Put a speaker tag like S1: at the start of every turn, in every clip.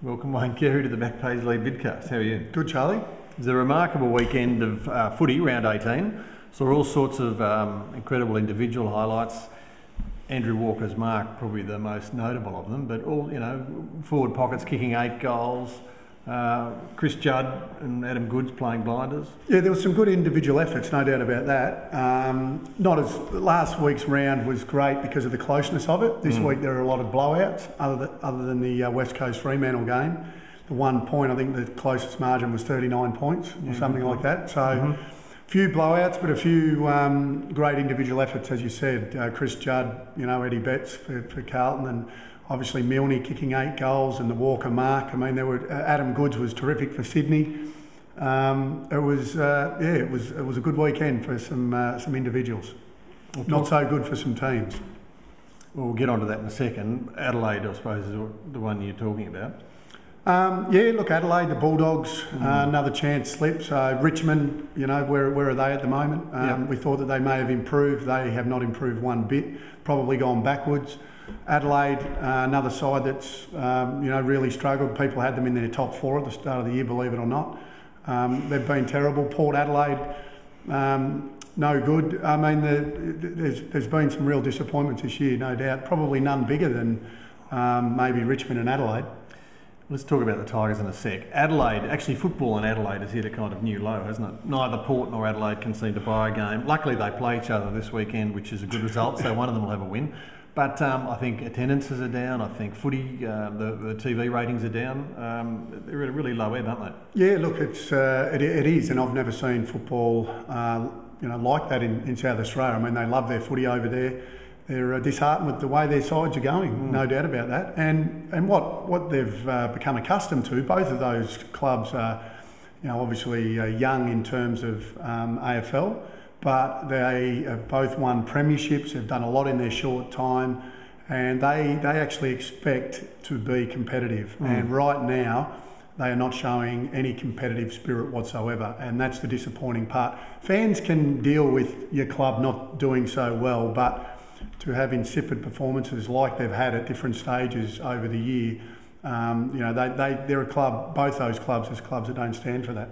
S1: Welcome Wayne Carey to the BackPageLead Vidcast. How are you?
S2: Good, Charlie.
S1: It was a remarkable weekend of footy, round 18. Saw all sorts of incredible individual highlights. Andrew Walker's mark, probably the most notable of them, but all, forward pockets kicking 8 goals. Chris Judd and Adam Goods playing blinders.
S2: Yeah, there was some good individual efforts, no doubt about that. Not as last week's round was great because of the closeness of it. This week there are a lot of blowouts, other than the West Coast Fremantle game. The 1 point, I think the closest margin was 39 points or something like that. So few blowouts, but a few great individual efforts, as you said. Chris Judd, Eddie Betts for Carlton, and obviously Milne kicking 8 goals, and the Walker mark. I mean, there were Adam Goods was terrific for Sydney. It was a good weekend for some individuals. Not so good for some teams.
S1: Well, we'll get onto that in a second. Adelaide, I suppose, is the one you're talking about.
S2: Adelaide, the Bulldogs, another chance slip. So Richmond, where are they at the moment? We thought that they may have improved. They have not improved one bit, probably gone backwards. Adelaide, another side that's, really struggled. People had them in their top 4 at the start of the year, believe it or not. They've been terrible. Port Adelaide, no good. I mean, there's been some real disappointments this year, no doubt. Probably none bigger than maybe Richmond and Adelaide.
S1: Let's talk about the Tigers in a sec. Adelaide, actually football in Adelaide has hit a kind of new low, hasn't it? Neither Port nor Adelaide can seem to buy a game. Luckily they play each other this weekend, which is a good result, so one of them will have a win. But I think attendances are down. I think footy, the TV ratings are down. They're at a really low ebb, aren't they?
S2: Yeah, look, it is, and I've never seen football, like that in South Australia. I mean, they love their footy over there. They're disheartened with the way their sides are going, no doubt about that. And what they've become accustomed to, both of those clubs are, obviously young in terms of AFL, but they have both won premierships. They've done a lot in their short time, and they actually expect to be competitive. And right now, they are not showing any competitive spirit whatsoever, and that's the disappointing part. Fans can deal with your club not doing so well, but to have insipid performances like they've had at different stages over the year, they're a club, both those clubs, as clubs that don't stand for that.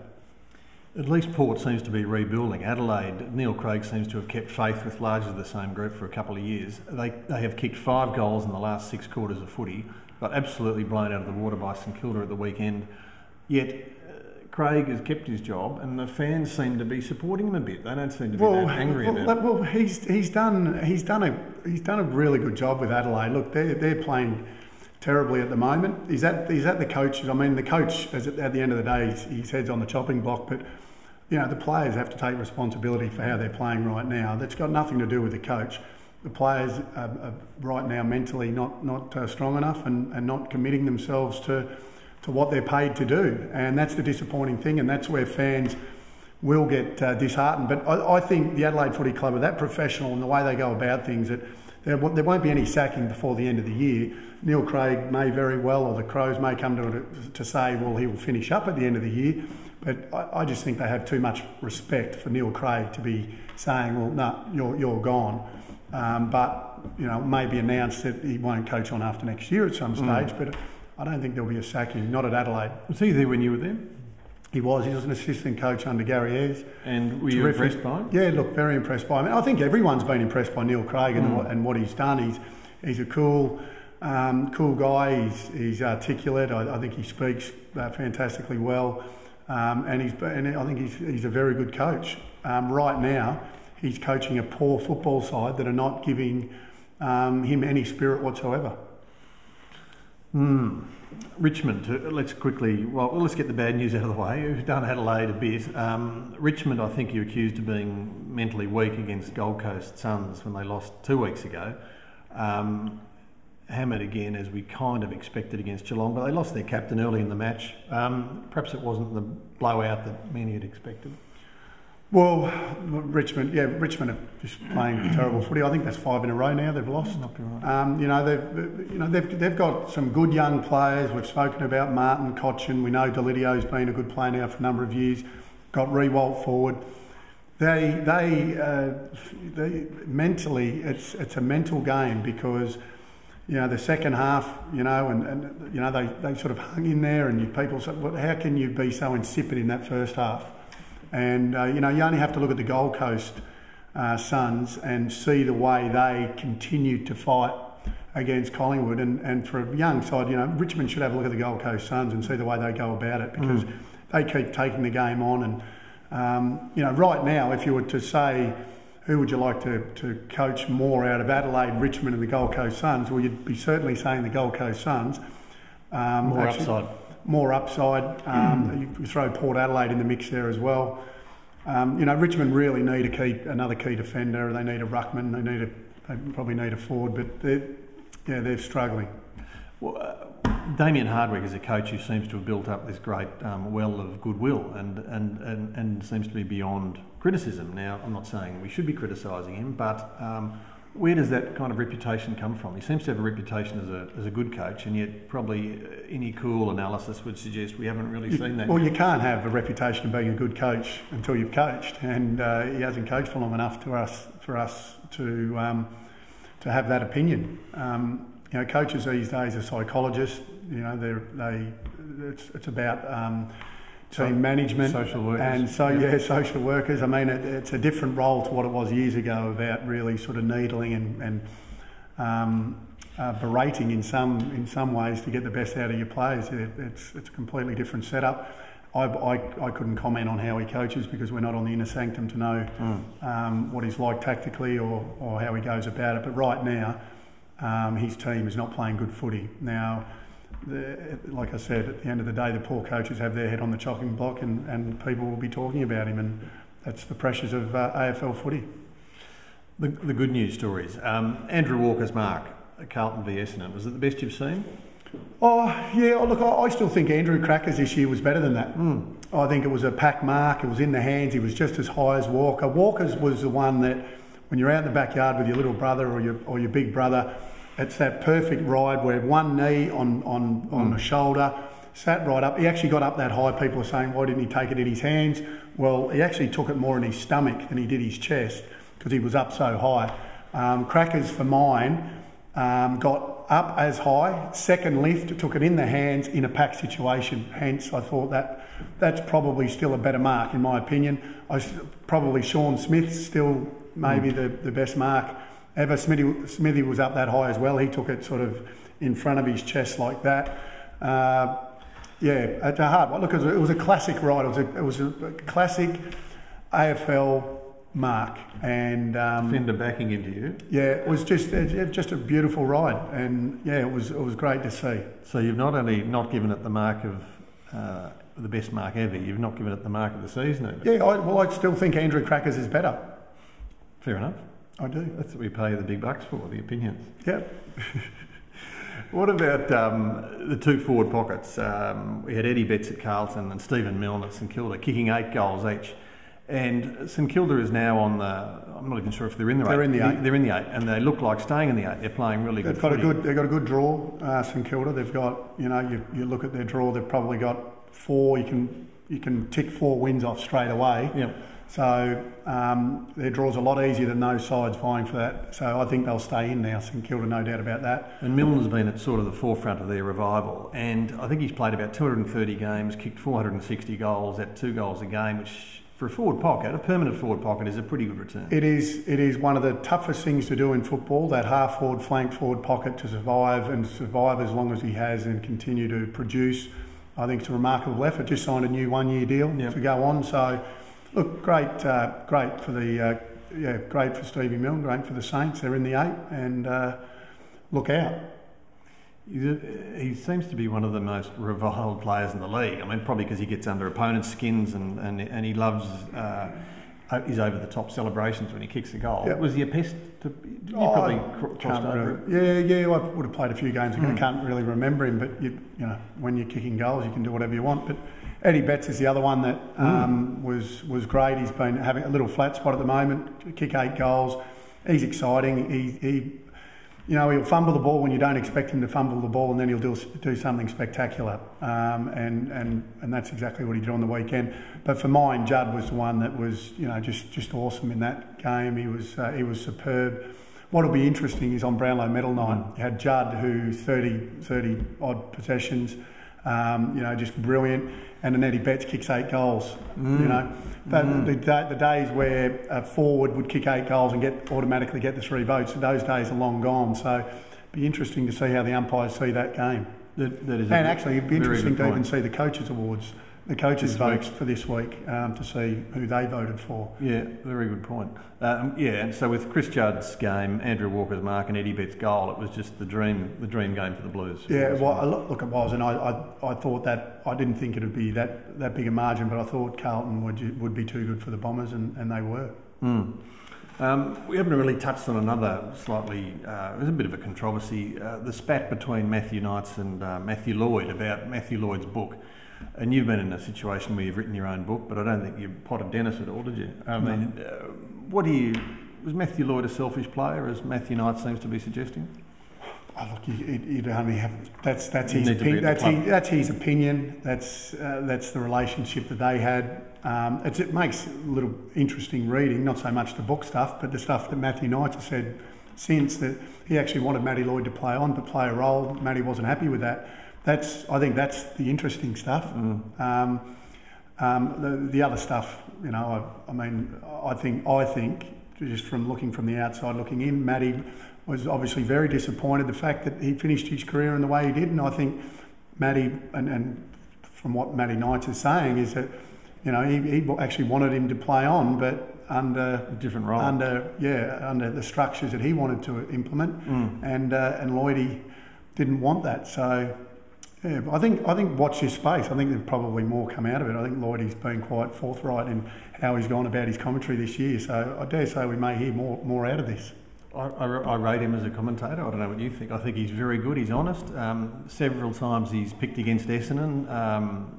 S1: At least Port seems to be rebuilding. Adelaide, Neil Craig seems to have kept faith with largely the same group for a couple of years. They have kicked 5 goals in the last 6 quarters of footy, got absolutely blown out of the water by St Kilda at the weekend. Yet Craig has kept his job, and the fans seem to be supporting him a bit. They don't seem to be that angry about it.
S2: Well, he's done a really good job with Adelaide. Look, they're playing terribly at the moment. Is that the coach? I mean, the coach, at the end of the day, his head's on the chopping block, but the players have to take responsibility for how they're playing right now. That's got nothing to do with the coach. The players are right now mentally not strong enough and not committing themselves to what they're paid to do, and that's the disappointing thing, and that's where fans will get disheartened. But I think the Adelaide Footy Club are that professional in the way they go about things that there won't be any sacking before the end of the year. Neil Craig may very well, or the Crows may come to say, well, he will finish up at the end of the year, but I just think they have too much respect for Neil Craig to be saying, well, no, you're gone. But maybe announce that he won't coach on after next year at some stage, but I don't think there'll be a sacking, not at Adelaide.
S1: Was he there when you were there?
S2: He was an assistant coach under Gary Ayres.
S1: And were you impressed by him?
S2: Yeah, look, very impressed by him. I think everyone's been impressed by Neil Craig and what he's done. He's a cool guy. He's articulate. I think he speaks fantastically well, and I think he's a very good coach. Right now, he's coaching a poor football side that are not giving him any spirit whatsoever.
S1: Richmond, let's get the bad news out of the way. We've done Adelaide a bit. Richmond, I think you're accused of being mentally weak against Gold Coast Suns when they lost 2 weeks ago. Hammered again, as we kind of expected against Geelong, but they lost their captain early in the match. Perhaps it wasn't the blowout that many had expected.
S2: Well, Richmond are just playing terrible footy. I think that's 5 in a row now they've lost. They've got some good young players. We've spoken about Martin, Cochin. We know Delidio's been a good player now for a number of years. Got Rewalt forward. They mentally, it's a mental game because the second half, and they sort of hung in there, and people said, well, how can you be so insipid in that first half? And, you only have to look at the Gold Coast Suns and see the way they continued to fight against Collingwood. And for a young side, Richmond should have a look at the Gold Coast Suns and see the way they go about it, because they keep taking the game on. And, right now, if you were to say, who would you like to coach more out of Adelaide, Richmond and the Gold Coast Suns? Well, you'd be certainly saying the Gold Coast Suns.
S1: Upside.
S2: More upside. You throw Port Adelaide in the mix there as well. Richmond really need to keep another key defender. They need a ruckman. They probably need a forward, but they're struggling.
S1: Well, Damien Hardwick is a coach who seems to have built up this great well of goodwill and seems to be beyond criticism. Now, I'm not saying we should be criticising him, but where does that kind of reputation come from? He seems to have a reputation as a good coach, and yet probably any cool analysis would suggest we haven't really seen that.
S2: Well, you can't have a reputation of being a good coach until you've coached, and he hasn't coached for long enough for us to have that opinion. Coaches these days are psychologists. It's about team management,
S1: social workers,
S2: and social workers. I mean, it's a different role to what it was years ago about really sort of needling and berating in some ways to get the best out of your players. It's a completely different setup. I couldn't comment on how he coaches because we're not on the inner sanctum to know what he's like tactically or how he goes about it. But right now, his team is not playing good footy. Now, like I said, at the end of the day, the poor coaches have their head on the chopping block, and people will be talking about him, and that's the pressures of AFL footy.
S1: The good news stories. Andrew Walker's mark, Carlton v Essendon, was it the best you've seen?
S2: Oh, yeah, look, I still think Andrew Krakouer's this year was better than that. I think it was a pack mark, it was in the hands, he was just as high as Walker. Walker's was the one that, when you're out in the backyard with your little brother or your big brother, it's that perfect ride where one knee on the shoulder, sat right up. He actually got up that high. People are saying, why didn't he take it in his hands? Well, he actually took it more in his stomach than he did his chest because he was up so high. Krakouer's, for mine, got up as high, second lift, took it in the hands in a pack situation. Hence, I thought that's probably still a better mark, in my opinion. Probably Sean Smith's still maybe the best mark ever. Smithy was up that high as well. He took it sort of in front of his chest like that. It's a hard one. Look, it was a classic ride. It was a classic AFL mark, and
S1: Fender backing into you.
S2: Yeah, it was just a beautiful ride, and it was great to see.
S1: So you've not only not given it the mark of the best mark ever, you've not given it the mark of the season ever.
S2: Yeah, I still think Andrew Krakouer's is better.
S1: Fair enough.
S2: I do.
S1: That's what we pay the big bucks for, the opinions.
S2: Yep.
S1: What about the two forward pockets? We had Eddie Betts at Carlton and Stephen Milne at St Kilda, kicking 8 goals each. And St Kilda is now on the, I'm not even sure if they're in the 8.
S2: They're in the 8.
S1: They're in the 8, and they look like staying in the 8. They're playing really good footy.
S2: They've got a good draw, St Kilda. They've got, you look at their draw, they've probably got 4, you can tick 4 wins off straight away.
S1: Yep.
S2: So their draw's a lot easier than those sides vying for that. So I think they'll stay in now, St Kilda, no doubt about that.
S1: And Milne has been at sort of the forefront of their revival, and I think he's played about 230 games, kicked 460 goals at 2 goals a game, which for a forward pocket, a permanent forward pocket, is a pretty good return. It
S2: is one of the toughest things to do in football, that half forward, flank forward pocket, to survive as long as he has and continue to produce. I think it's a remarkable effort. Just signed a new 1-year deal to go on. So, look, great for great for Stevie Milne, great for the Saints. They're in the 8, and look out.
S1: He seems to be one of the most reviled players in the league. I mean, probably because he gets under opponents' skins and he loves his over-the-top celebrations when he kicks a goal.
S2: Yep.
S1: Was he a pest? You probably crossed over.
S2: Yeah. I would have played a few games ago. I can't really remember him, but when you're kicking goals, you can do whatever you want. But Eddie Betts is the other one that was great. He's been having a little flat spot at the moment. Kick 8 goals. He's exciting. He'll fumble the ball when you don't expect him to fumble the ball, and then he'll do something spectacular. And that's exactly what he did on the weekend. But for mine, Judd was the one that was just awesome in that game. He was superb. What'll be interesting is on Brownlow medal night, you had Judd, who 30 odd possessions, just brilliant, and then Eddie Betts kicks 8 goals. The days where a forward would kick 8 goals and automatically get the 3 votes, those days are long gone. So it'd be interesting to see how the umpires see that game. Actually, it'd be interesting to even see the coaches' awards, the coaches' votes for this week, to see who they voted for.
S1: Yeah, very good point. And so with Chris Judd's game, Andrew Walker's mark, and Eddie Betts' goal, it was just the dream game for the Blues.
S2: Yeah, well, look, it was, and I thought that I didn't think it would be that big a margin, but I thought Carlton would be too good for the Bombers, and they were.
S1: We haven't really touched on another slightly, it was a bit of a controversy, the spat between Matthew Knights and Matthew Lloyd about Matthew Lloyd's book. And you've been in a situation where you've written your own book, but I don't think you potted Dennis at all, did you? I mean, was Matthew Lloyd a selfish player, as Matthew Knight seems to be suggesting?
S2: Oh, look, you'd only have that's his opinion. That's his opinion. That's the relationship that they had. It makes a little interesting reading, not so much the book stuff, but the stuff that Matthew Knight has said since, that he actually wanted Matty Lloyd to play on, but play a role. Matty wasn't happy with that. I think that's the interesting stuff. The other stuff, I think just from looking from the outside looking in, Matty was obviously very disappointed the fact that he finished his career in the way he did, and I think Matty, and from what Matty Knights is saying, is that he actually wanted him to play on, but under
S1: a different role,
S2: under the structures that he wanted to implement, and Lloydie didn't want that. So yeah, I think watch this space. I think there's probably more come out of it. I think Lloydie's been quite forthright in how he's gone about his commentary this year. So I dare say we may hear more out of this.
S1: I rate him as a commentator. I don't know what you think. I think he's very good. He's honest. Several times he's picked against Essendon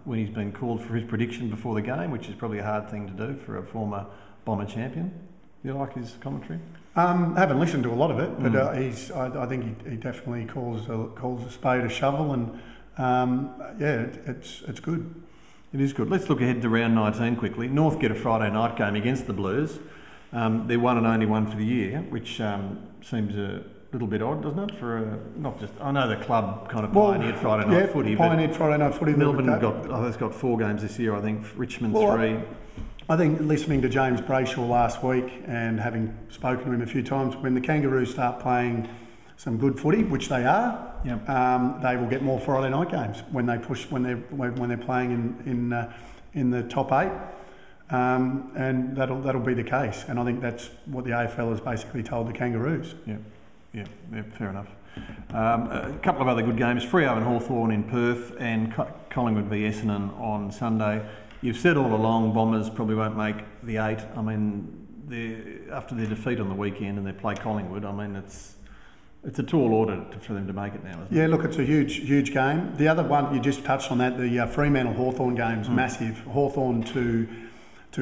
S1: when he's been called for his prediction before the game, which is probably a hard thing to do for a former Bomber champion. Do you like his commentary?
S2: I haven't listened to a lot of it, but I think he definitely calls a spade a shovel, and it's good.
S1: It is good. Let's look ahead to round 19 quickly. North get a Friday night game against the Blues. They're one and only one for the year, which seems a little bit odd, doesn't it? I know the club kind of pioneered Friday night footy.
S2: Pioneered Friday night footy.
S1: Melbourne has got 4 games this year, I think. Richmond 3.
S2: I think listening to James Brayshaw last week and having spoken to him a few times, when the Kangaroos start playing some good footy, which they are, they will get more Friday night games when they're playing in the top 8. And that'll be the case, and I think that's what the AFL has basically told the Kangaroos.
S1: Yeah, fair enough. A couple of other good games: Freo and Hawthorn in Perth, and Collingwood v Essendon on Sunday. You've said all along Bombers probably won't make the 8. I mean, after their defeat on the weekend and they play Collingwood, I mean it's a tall order for them to make it now, isn't it?
S2: Yeah, look, it's a huge game. The other one you just touched on that, the Fremantle-Hawthorn game's massive. Hawthorn to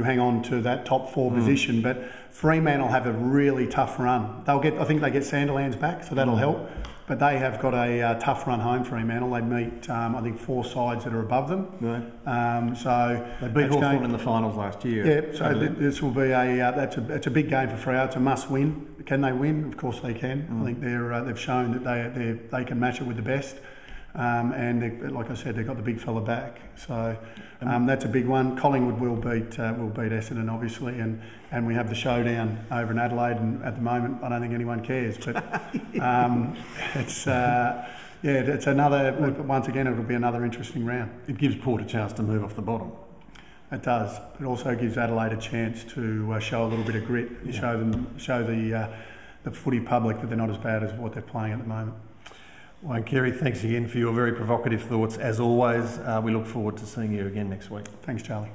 S2: hang on to that top 4 position, but Fremantle have a really tough run. I think they get Sandilands back, so that'll help. But they have got a tough run home, Fremantle. They meet, I think, 4 sides that are above them.
S1: Right.
S2: So
S1: they beat Hawthorn in the finals last year.
S2: Yeah, so this will be it's a big game for Freo. It's a must win. Can they win? Of course they can. I think they've shown that they can match it with the best. And like I said, they've got the big fella back, so that's a big one. Collingwood will beat Essendon, obviously, and we have the showdown over in Adelaide. And at the moment, I don't think anyone cares, but it's another. Once again, it'll be another interesting round.
S1: It gives Port a chance to move off the bottom.
S2: It does. It also gives Adelaide a chance to show a little bit of grit, show the footy public that they're not as bad as what they're playing at the moment.
S1: Well, Carey, thanks again for your very provocative thoughts as always. We look forward to seeing you again next week.
S2: Thanks, Charlie.